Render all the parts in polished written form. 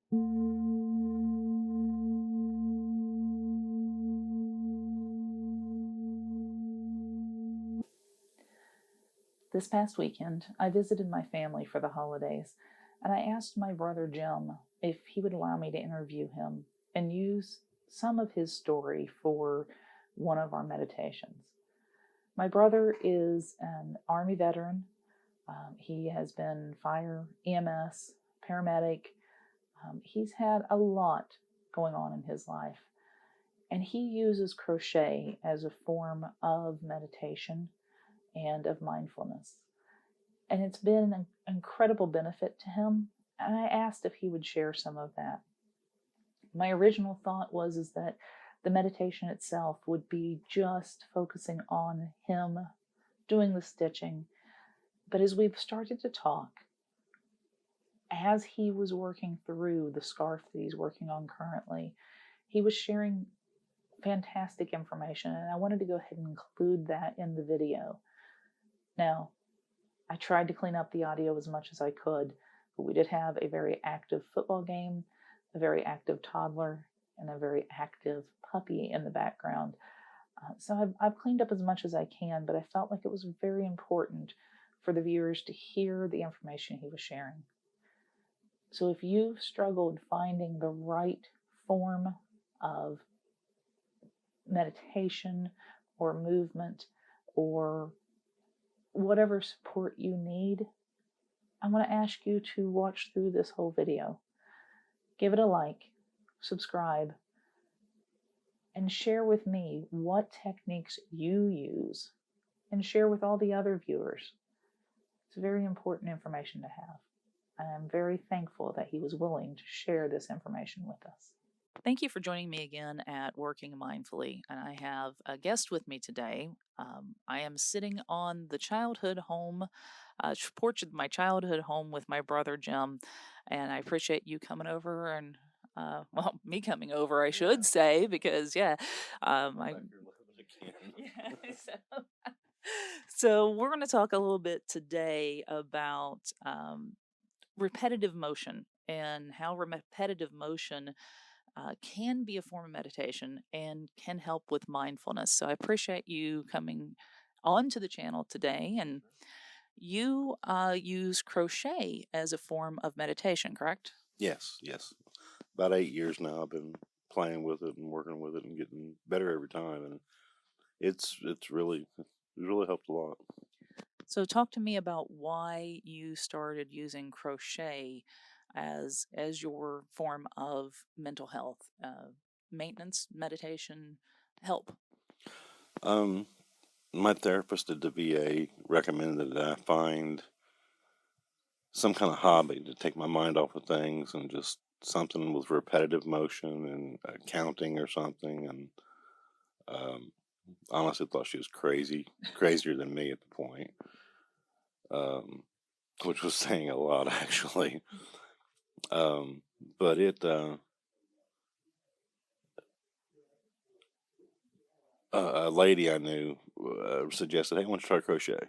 This past weekend, I visited my family for the holidays, and I asked my brother Jim if he would allow me to interview him and use some of his story for one of our meditations. My brother is an Army veteran. He has been fire, EMS, paramedic. He's had a lot going on in his life, and he uses crochet as a form of meditation and of mindfulness. And it's been an incredible benefit to him. And I asked if he would share some of that. My original thought was that the meditation itself would be just focusing on him doing the stitching. But as we've started to talk, as he was working through the scarf that he's working on currently, he was sharing fantastic information, and I wanted to go ahead and include that in the video. Now, I tried to clean up the audio as much as I could, but we did have a very active football game, a very active toddler, and a very active puppy in the background. So I've cleaned up as much as I can, but I felt like it was very important for the viewers to hear the information he was sharing. So if you've struggled finding the right form of meditation or movement or whatever support you need, I want to ask you to watch through this whole video. Give it a like, subscribe, and share with me what techniques you use, and share with all the other viewers. It's very important information to have. And I'm very thankful that he was willing to share this information with us. Thank you for joining me again at Working Mindfully. And I have a guest with me today. I am sitting on the childhood home, porch of my childhood home with my brother Jim. And I appreciate you coming over and, me coming over, I should say, because, So we're going to talk a little bit today about repetitive motion and how repetitive motion can be a form of meditation and can help with mindfulness. So I appreciate you coming onto the channel today. And you use crochet as a form of meditation, correct? Yes. About 8 years now, I've been playing with it and working with it and getting better every time, and it's really helped a lot. So talk to me about why you started using crochet as your form of mental health, maintenance, meditation, help. My therapist at the VA recommended that I find some kind of hobby to take my mind off of things, and just something with repetitive motion and counting or something. And honestly thought she was crazier than me at the point, which was saying a lot, actually. But a lady I knew suggested, hey, why don't you try crochet?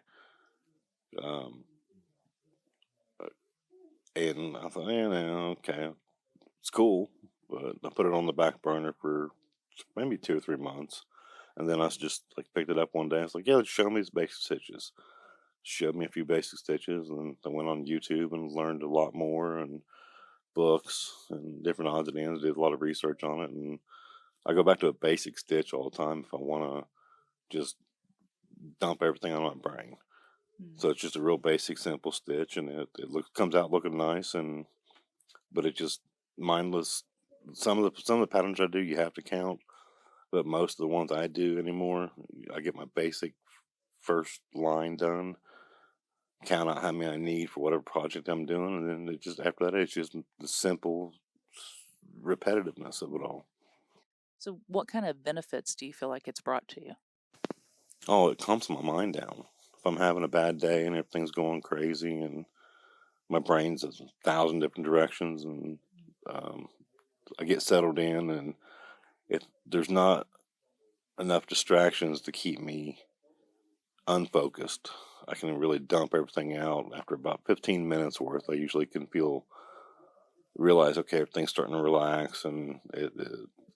And I thought, okay, it's cool. But I put it on the back burner for maybe 2 or 3 months. And then I just picked it up one day. I was like, yeah, show me these basic stitches. Showed me a few basic stitches, and I went on YouTube and learned a lot more, and books and different odds and ends. Did a lot of research on it, and I go back to a basic stitch all the time if I want to just dump everything on my brain. So it's just a real basic, simple stitch, and it comes out looking nice, but it just mindless. Some of the patterns I do, you have to count, but most of the ones I do anymore, I get my basic first line done, count out how many I need for whatever project I'm doing, and then it just after that, it's just the simple repetitiveness of it all. So what kind of benefits do you feel like it's brought to you? Oh, it calms my mind down. If I'm having a bad day and everything's going crazy and my brain's 1,000 different directions, and I get settled in, and if there's not enough distractions to keep me unfocused, I can really dump everything out. After about 15 minutes worth, I usually can feel realize, okay, everything's starting to relax, and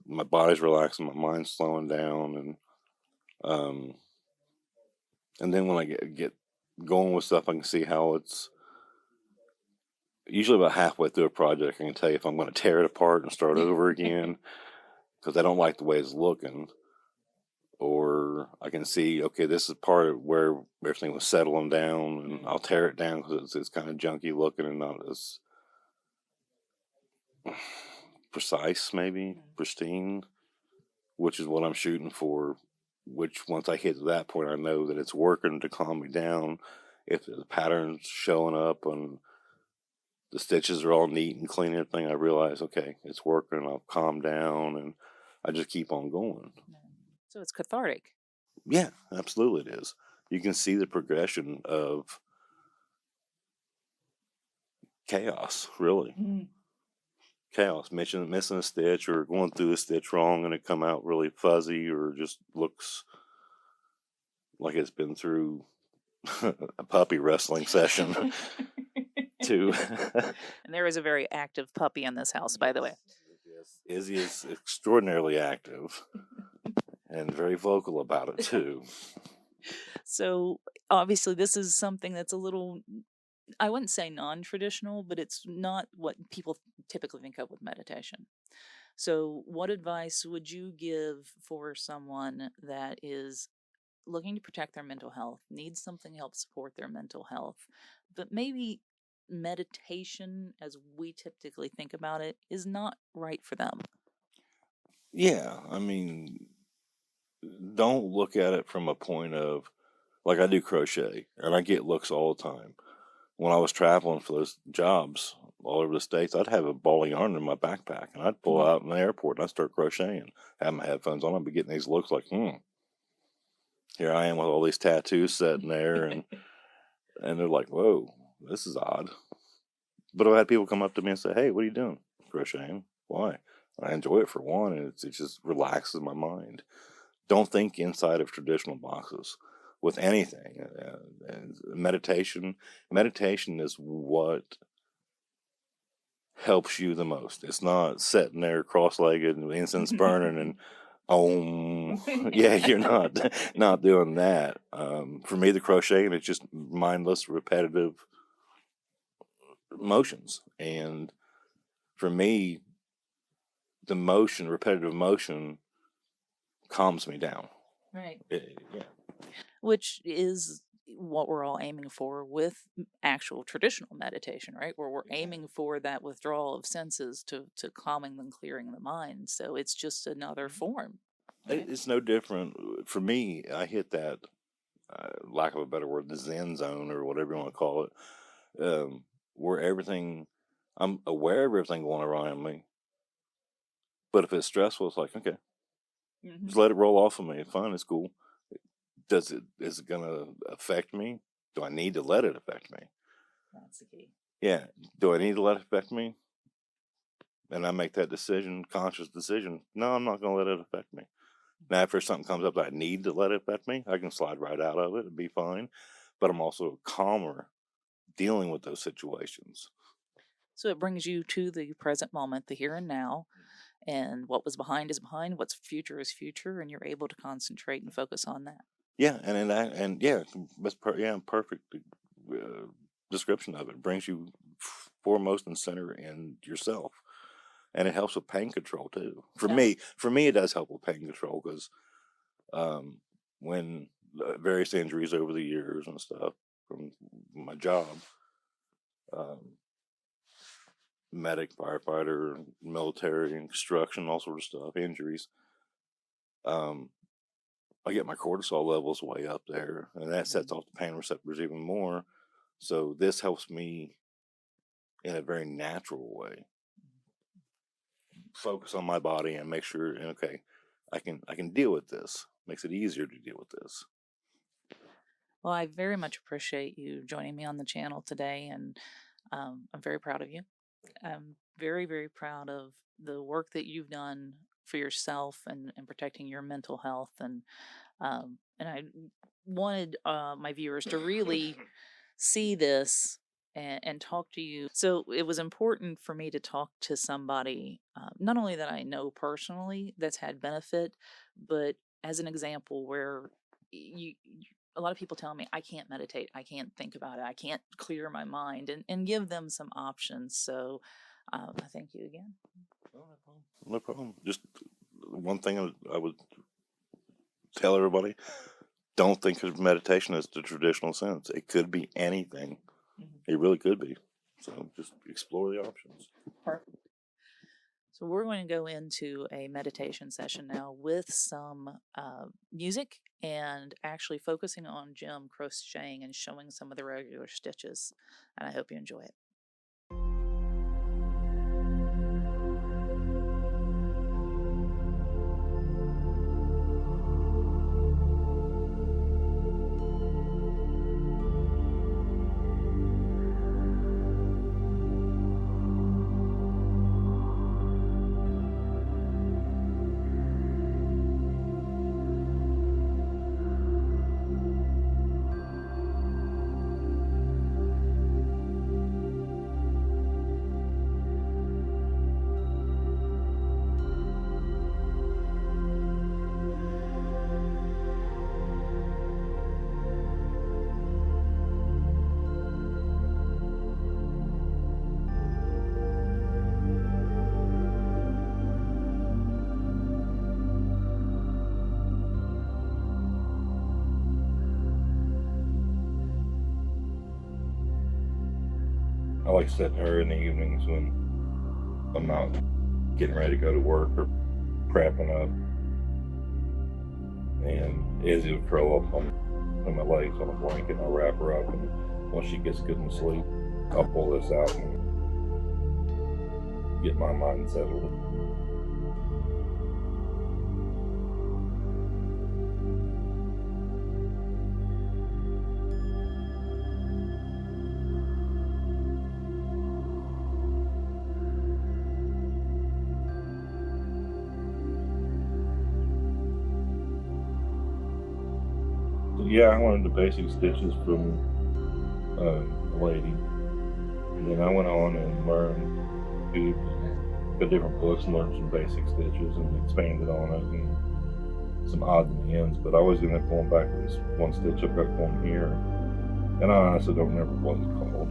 my body's relaxing, my mind's slowing down, um, and then when I get going with stuff, I can see how it's usually about halfway through a project. I can tell you if I'm going to tear it apart and start over again because I don't like the way it's looking, or I can see, okay, this is part of where everything was settling down, and I'll tear it down because it's kind of junky looking and not as precise, maybe pristine, which is what I'm shooting for. Which once I hit that point, I know that it's working to calm me down. If the pattern's showing up and the stitches are all neat and clean and everything, I realize, okay, it's working. I'll calm down, and I just keep on going. So it's cathartic. Yeah, absolutely it is. You can see the progression of chaos, really. Chaos, missing a stitch or going through a stitch wrong and it come out really fuzzy or just looks like it's been through a puppy wrestling session to And there is a very active puppy in this house, by the way. Izzy is extraordinarily active and very vocal about it too. So obviously this is something that's a little, I wouldn't say non-traditional, but it's not what people typically think of with meditation. So what advice would you give for someone that is looking to protect their mental health, needs something to help support their mental health, but maybe meditation, as we typically think about it, is not right for them? Yeah, I mean, don't look at it from a point of, like, I do crochet and I get looks all the time. When I was traveling for those jobs all over the States, I'd have a ball of yarn in my backpack and I'd pull out in the airport and I'd start crocheting, have my headphones on, I'd be getting these looks like, here I am with all these tattoos sitting there, and they're like, whoa, this is odd. But I've had people come up to me and say, hey, what are you doing? Crocheting. Why? I enjoy it for one, and it just relaxes my mind. Don't think inside of traditional boxes with anything. Meditation is what helps you the most. It's not sitting there cross-legged and incense burning and yeah, you're not doing that. For me, the crocheting is just mindless, repetitive motions, and for me, the repetitive motion, calms me down. Right. Yeah. Which is what we're all aiming for with actual traditional meditation, right? Where we're aiming for that withdrawal of senses to calming and clearing the mind. So it's just another form. It's no different. For me, I hit that, lack of a better word, the Zen zone or whatever you want to call it, where I'm aware of everything going around me. But if it's stressful, it's like, okay, just let it roll off of me. It's fine. It's cool. Is it going to affect me? Do I need to let it affect me? That's the key. Yeah. Do I need to let it affect me? And I make that conscious decision. No, I'm not going to let it affect me. Now, if there's something comes up that I need to let it affect me, I can slide right out of it and be fine. But I'm also calmer dealing with those situations. So it brings you to the present moment, the here and now, and what was behind is behind, what's future is future, and you're able to concentrate and focus on that. Yeah, and yeah, that's perfect description of it. Brings you foremost and center in yourself, and it helps with pain control too. For me, it does help with pain control because when various injuries over the years and stuff from my job, medic, firefighter, military, and construction, all sort of stuff, injuries. I get my cortisol levels way up there, and that sets off the pain receptors even more. So this helps me in a very natural way focus on my body and make sure, okay, I can deal with this. Makes it easier to deal with this. Well, I very much appreciate you joining me on the channel today, and I'm very proud of you. I'm very, very proud of the work that you've done for yourself and protecting your mental health. And I wanted my viewers to really see this and talk to you. So it was important for me to talk to somebody, not only that I know personally that's had benefit, but as an example where a lot of people tell me I can't meditate, I can't think about it, I can't clear my mind, and give them some options. So I thank you again. Oh, no problem. No problem. Just one thing I would tell everybody: don't think of meditation as the traditional sense. It could be anything. It really could be. So just explore the options. Perfect. So we're going to go into a meditation session now with some music and actually focusing on Jim crocheting and showing some of the regular stitches. And I hope you enjoy it. I like sitting here in the evenings when I'm not getting ready to go to work or prepping up. And Izzy would curl up on my legs on a blanket, and I'll wrap her up, and once she gets good and sleep, I'll pull this out and get my mind settled. So yeah, I learned the basic stitches from a lady, and then I went on and learned the different books and learned some basic stitches and expanded on it and some odds and ends. But I always end up going back to this one stitch I've got going here, and I honestly don't remember what it's called.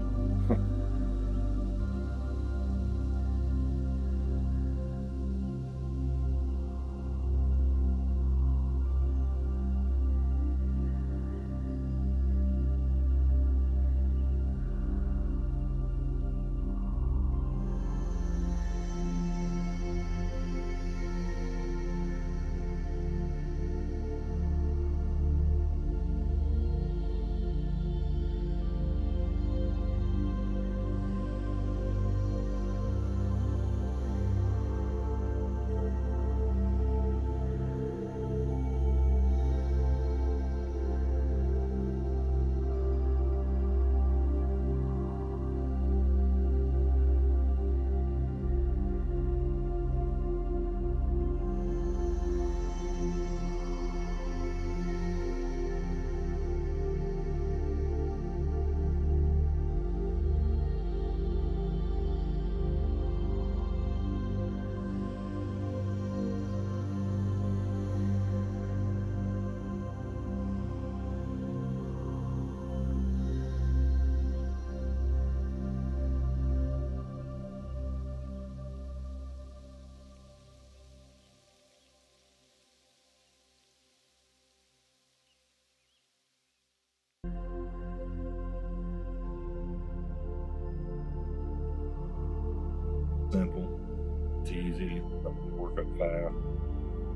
Simple, it's easy, work up fast,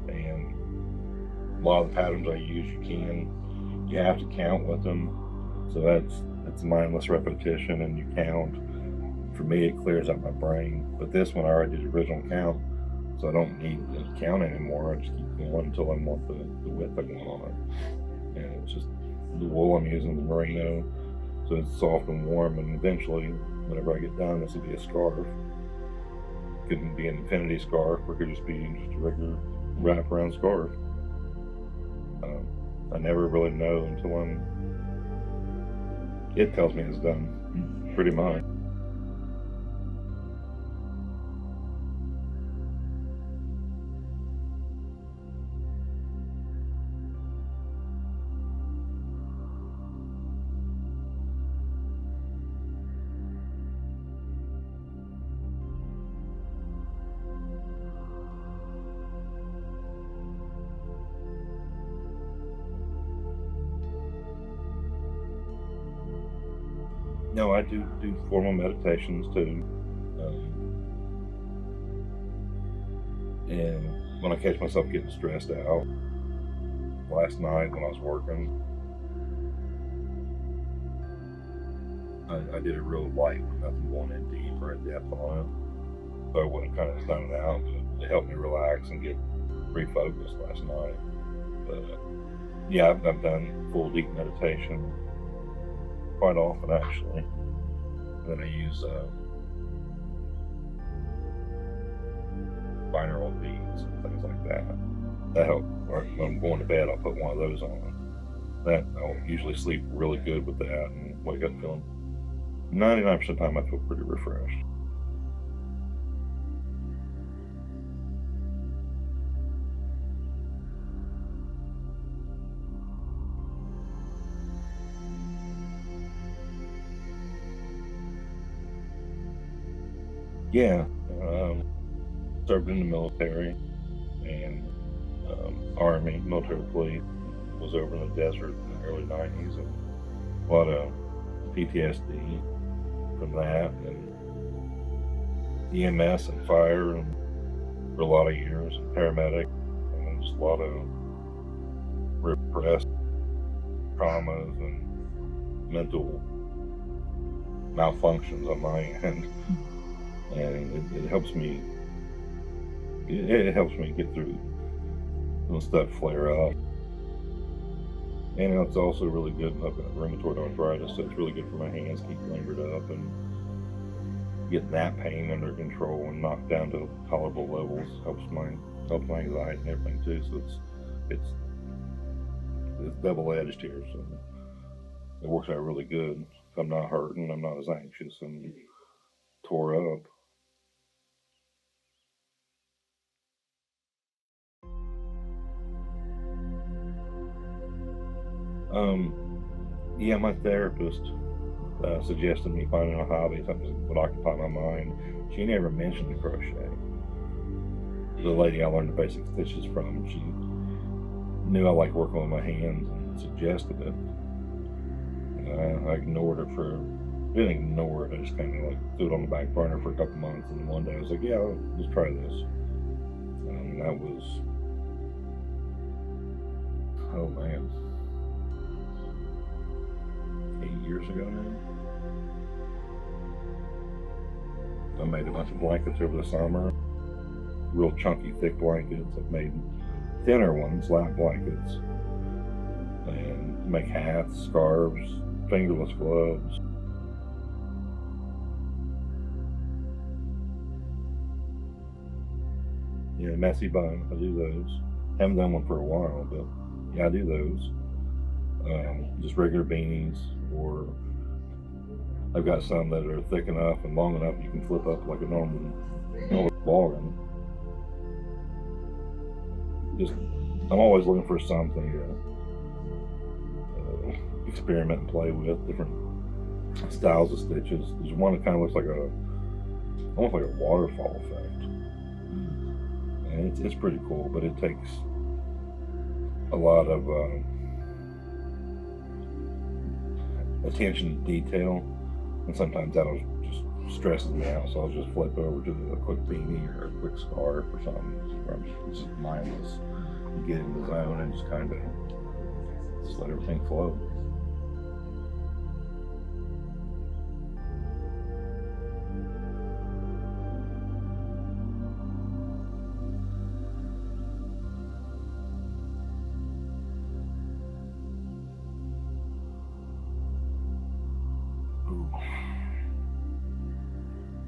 and a lot of the patterns I use you have to count with them, so that's mindless repetition, and you count. For me, it clears out my brain, but this one I already did the original count, so I don't need to count anymore. I just keep going until I want the width I want on it. And it's just the wool I'm using, the merino, so it's soft and warm, and eventually whenever I get done, this will be a scarf. Couldn't be an infinity scarf, or could just be just a regular wraparound scarf. I never really know until it tells me it's done. pretty much. No, I do formal meditations too. And when I catch myself getting stressed out, last night when I was working, I did it real light with nothing going in deep or in depth on it. So I wasn't kind of zoning out, but it helped me relax and get refocused last night. But yeah, I've done full deep meditation quite often actually. And then I use binaural beats and things like that. That helps. Or when I'm going to bed, I'll put one of those on. That I'll usually sleep really good with that and wake up feeling 99% of the time I feel pretty refreshed. Yeah, served in the military and Army, military police. Was over in the desert in the early 90s and a lot of PTSD from that, and EMS and fire and for a lot of years, and paramedic, and just a lot of repressed traumas and mental malfunctions on my end. And it helps me. It helps me get through when stuff flare up. And it's also really good. I've got rheumatoid arthritis, so it's really good for my hands. Keep limbered up and get that pain under control and knocked down to tolerable levels. Helps my anxiety and everything too. So it's double-edged here. So it works out really good. I'm not hurting. I'm not as anxious and tore up. Yeah, my therapist suggested me finding a hobby, something that would occupy my mind. She never mentioned the crochet. The lady I learned the basic stitches from, she knew I liked working with my hands and suggested it. I ignored it didn't ignore it, I just kind of like threw it on the back burner for a couple months, and one day I was like, yeah, let's try this. And that was, oh man, 8 years ago now. I made a bunch of blankets over the summer, real chunky, thick blankets. I've made thinner ones, lap blankets, and make hats, scarves, fingerless gloves. Yeah, messy bun, I do those. Haven't done one for a while, but yeah, I do those. Just regular beanies, or I've got some that are thick enough and long enough you can flip up like a normal bargain. I'm always looking for something to experiment and play with, different styles of stitches. There's one that kind of looks like almost like a waterfall effect, and it's pretty cool, but it takes a lot of attention to detail, and sometimes that'll just stresses me out, so I'll just flip over to a quick beanie or a quick scarf or something where I'm just mindless and get in the zone and just kind of just let everything flow.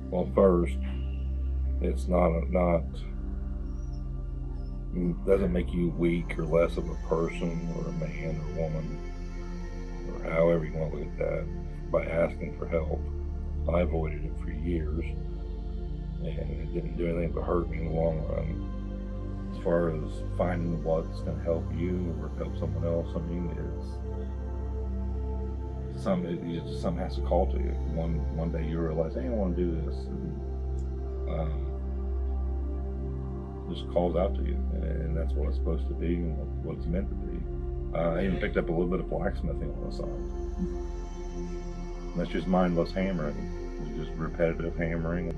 Well, first, it's doesn't make you weak or less of a person or a man or woman or however you want to look at that by asking for help. I avoided it for years, and it didn't do anything but hurt me in the long run. As far as finding what's going to help you or help someone else, I mean, something has to call to you. One day you realize, hey, I want to do this, and just calls out to you, and that's what it's supposed to be and what it's meant to be. I even picked up a little bit of blacksmithing on the side. That's just mindless hammering. It's just repetitive hammering.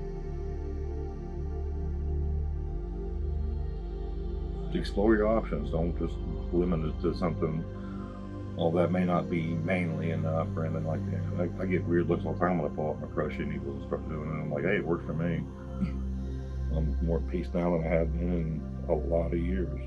Explore your options. Don't just limit it to something, well, that may not be manly enough or anything like that. I get weird looks all the time when I pull out my crochet needles and start doing it. I'm like, hey, it worked for me. I'm more at peace now than I have been in a lot of years.